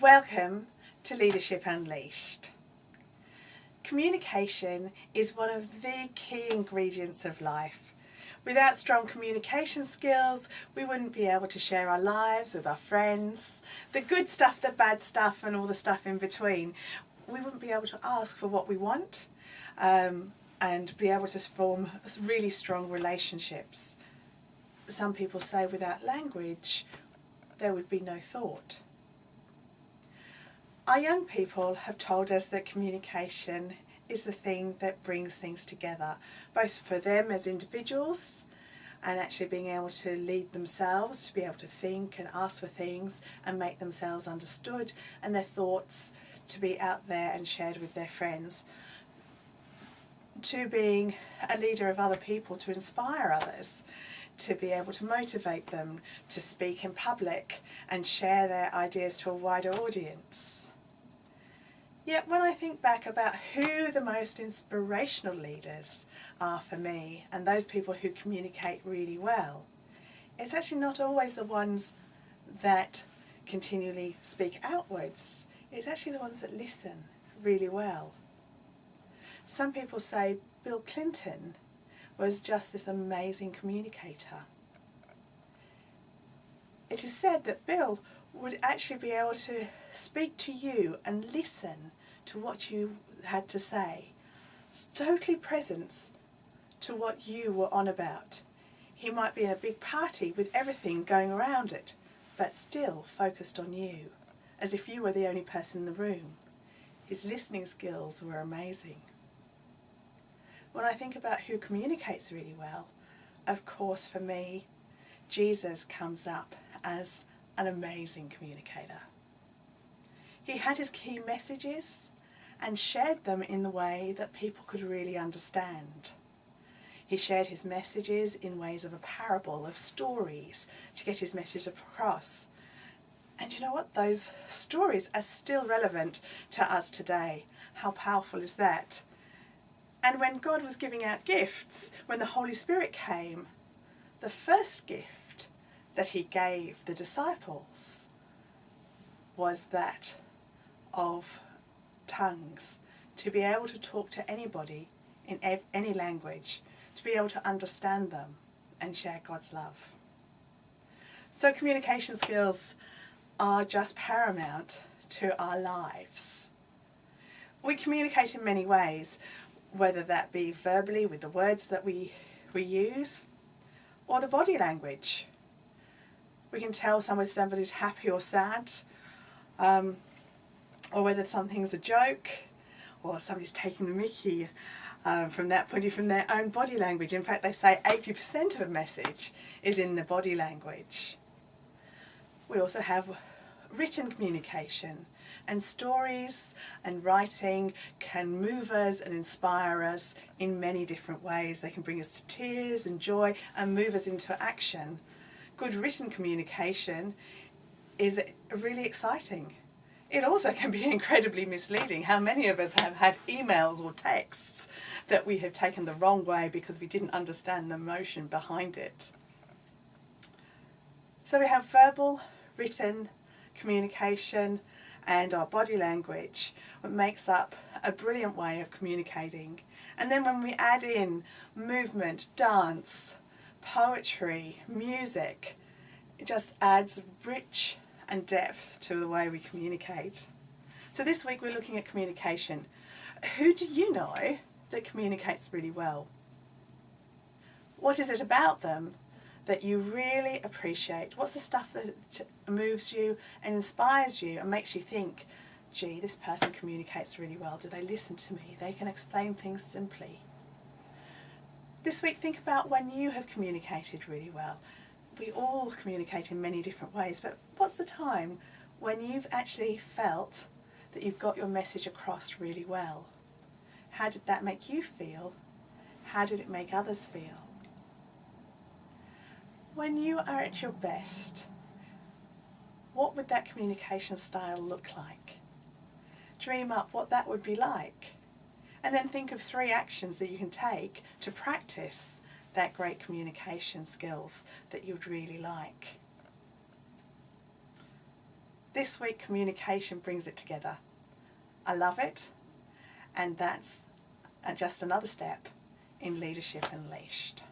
Welcome to Leadership Unleashed. Communication is one of the key ingredients of life. Without strong communication skills, we wouldn't be able to share our lives with our friends, the good stuff, the bad stuff, and all the stuff in between. We wouldn't be able to ask for what we want and be able to form really strong relationships. Some people say without language, there would be no thought. Our young people have told us that communication is the thing that brings things together, both for them as individuals and actually being able to lead themselves, to be able to think and ask for things and make themselves understood, and their thoughts to be out there and shared with their friends, to being a leader of other people, to inspire others, to be able to motivate them to speak in public and share their ideas to a wider audience. Yet when I think back about who the most inspirational leaders are for me, and those people who communicate really well, it's actually not always the ones that continually speak outwards. It's actually the ones that listen really well. Some people say Bill Clinton was just this amazing communicator. It is said that Bill would actually be able to speak to you and listen to what you had to say. It's totally present to what you were on about. He might be in a big party with everything going around it, but still focused on you, as if you were the only person in the room. His listening skills were amazing. When I think about who communicates really well, of course for me, Jesus comes up as an amazing communicator. He had his key messages and shared them in the way that people could really understand. He shared his messages in ways of a parable, of stories, to get his message across. And you know what? Those stories are still relevant to us today. How powerful is that? And when God was giving out gifts, when the Holy Spirit came, the first gift that he gave the disciples was that of tongues, to be able to talk to anybody in any language, to be able to understand them and share God's love. So communication skills are just paramount to our lives. We communicate in many ways, whether that be verbally with the words that we use, or the body language. We can tell somebody's happy or sad, or whether something's a joke, or somebody's taking the mickey from that point of view, from their own body language. In fact, they say 80% of a message is in the body language. We also have written communication, and stories and writing can move us and inspire us in many different ways. They can bring us to tears and joy and move us into action. Good written communication is really exciting. It also can be incredibly misleading. How many of us have had emails or texts that we have taken the wrong way because we didn't understand the emotion behind it? So we have verbal, written communication and our body language, what makes up a brilliant way of communicating. And then when we add in movement, dance, poetry, music, it just adds rich and depth to the way we communicate. So this week we're looking at communication. Who do you know that communicates really well? What is it about them that you really appreciate? What's the stuff that moves you and inspires you and makes you think, gee, this person communicates really well. Do they listen to me? They can explain things simply. This week, think about when you have communicated really well. We all communicate in many different ways, but what's the time when you've actually felt that you've got your message across really well? How did that make you feel? How did it make others feel? When you are at your best, what would that communication style look like? Dream up what that would be like. And then think of 3 actions that you can take to practice that great communication skills that you'd really like. this week communication brings it together. I love it, and that's just another step in Leadership Unleashed.